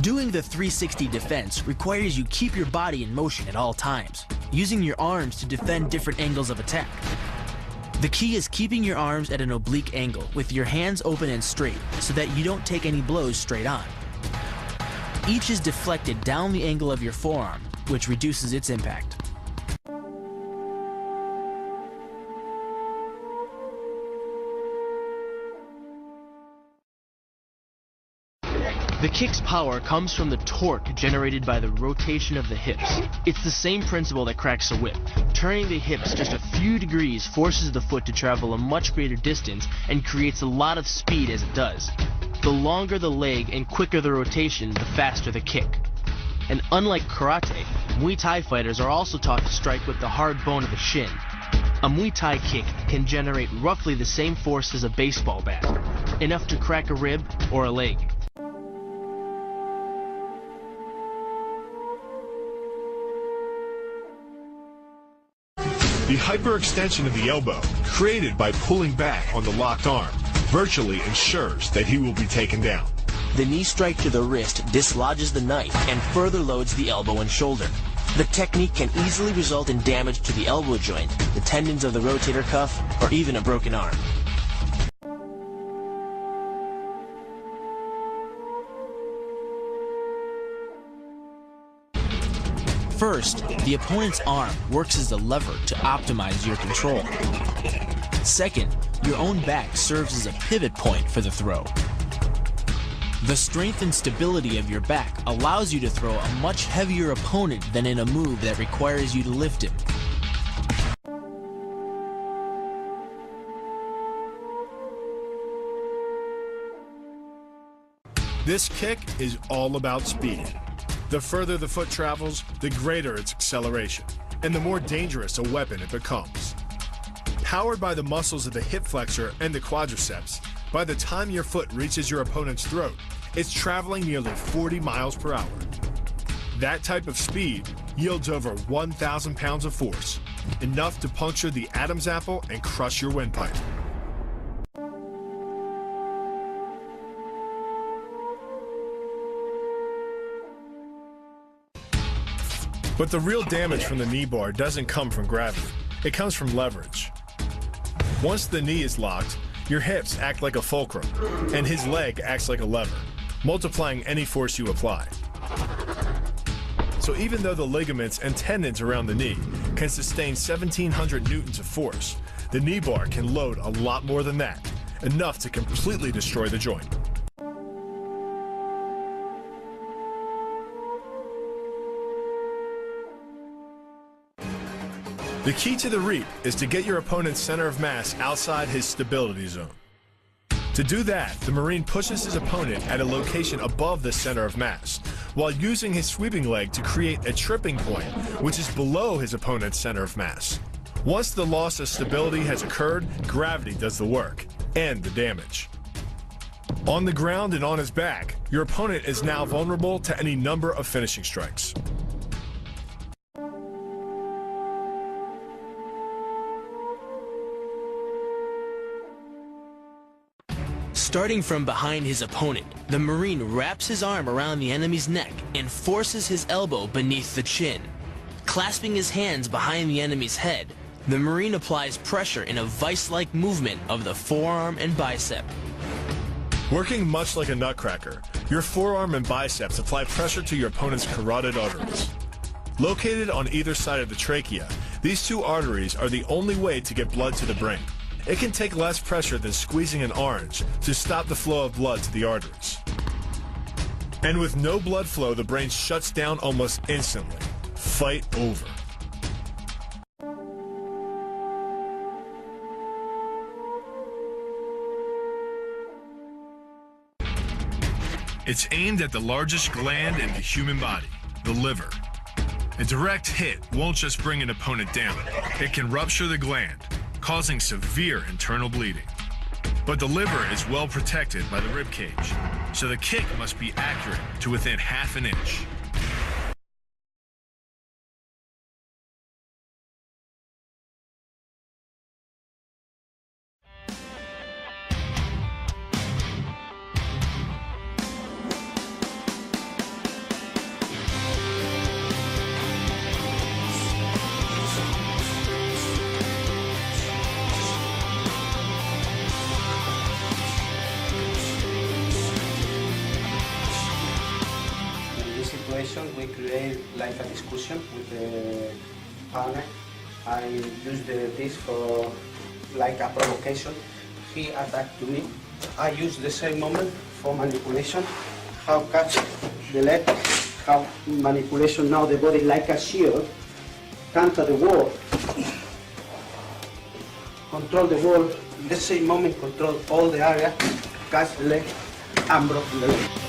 Doing the 360 defense requires you keep your body in motion at all times, using your arms to defend different angles of attack. The key is keeping your arms at an oblique angle with your hands open and straight so that you don't take any blows straight on. Each is deflected down the angle of your forearm, which reduces its impact. The kick's power comes from the torque generated by the rotation of the hips. It's the same principle that cracks a whip. Turning the hips just a few degrees forces the foot to travel a much greater distance and creates a lot of speed as it does. The longer the leg and quicker the rotation, the faster the kick. And unlike karate, Muay Thai fighters are also taught to strike with the hard bone of the shin. A Muay Thai kick can generate roughly the same force as a baseball bat, enough to crack a rib or a leg. The hyperextension of the elbow, created by pulling back on the locked arm, virtually ensures that he will be taken down. The knee strike to the wrist dislodges the knife and further loads the elbow and shoulder. The technique can easily result in damage to the elbow joint, the tendons of the rotator cuff, or even a broken arm. First, the opponent's arm works as a lever to optimize your control. Second, your own back serves as a pivot point for the throw. The strength and stability of your back allows you to throw a much heavier opponent than in a move that requires you to lift him. This kick is all about speed. The further the foot travels, the greater its acceleration, and the more dangerous a weapon it becomes. Powered by the muscles of the hip flexor and the quadriceps, by the time your foot reaches your opponent's throat, it's traveling nearly 40 miles per hour. That type of speed yields over 1,000 pounds of force, enough to puncture the Adam's apple and crush your windpipe. But the real damage from the knee bar doesn't come from gravity. It comes from leverage. Once the knee is locked, your hips act like a fulcrum, and his leg acts like a lever, multiplying any force you apply. So even though the ligaments and tendons around the knee can sustain 1,700 newtons of force, the knee bar can load a lot more than that, enough to completely destroy the joint. The key to the reap is to get your opponent's center of mass outside his stability zone. To do that, the Marine pushes his opponent at a location above the center of mass, while using his sweeping leg to create a tripping point, which is below his opponent's center of mass. Once the loss of stability has occurred, gravity does the work, and the damage. On the ground and on his back, your opponent is now vulnerable to any number of finishing strikes. Starting from behind his opponent, the Marine wraps his arm around the enemy's neck and forces his elbow beneath the chin. Clasping his hands behind the enemy's head, the Marine applies pressure in a vice-like movement of the forearm and bicep. Working much like a nutcracker, your forearm and biceps apply pressure to your opponent's carotid arteries. Located on either side of the trachea, these two arteries are the only way to get blood to the brain. It can take less pressure than squeezing an orange to stop the flow of blood to the arteries. And with no blood flow, the brain shuts down almost instantly. Fight over. It's aimed at the largest gland in the human body, the liver. A direct hit won't just bring an opponent down. It can rupture the gland, causing severe internal bleeding. But the liver is well protected by the rib cage, so the kick must be accurate to within half an inch. situation, we create like a discussion with the partner. I use this for like a provocation. He attacked to me. I use the same moment for manipulation. How catch the leg, how manipulation now the body like a shield, counter the wall, control the wall, in the same moment control all the area, catch the leg and block the leg.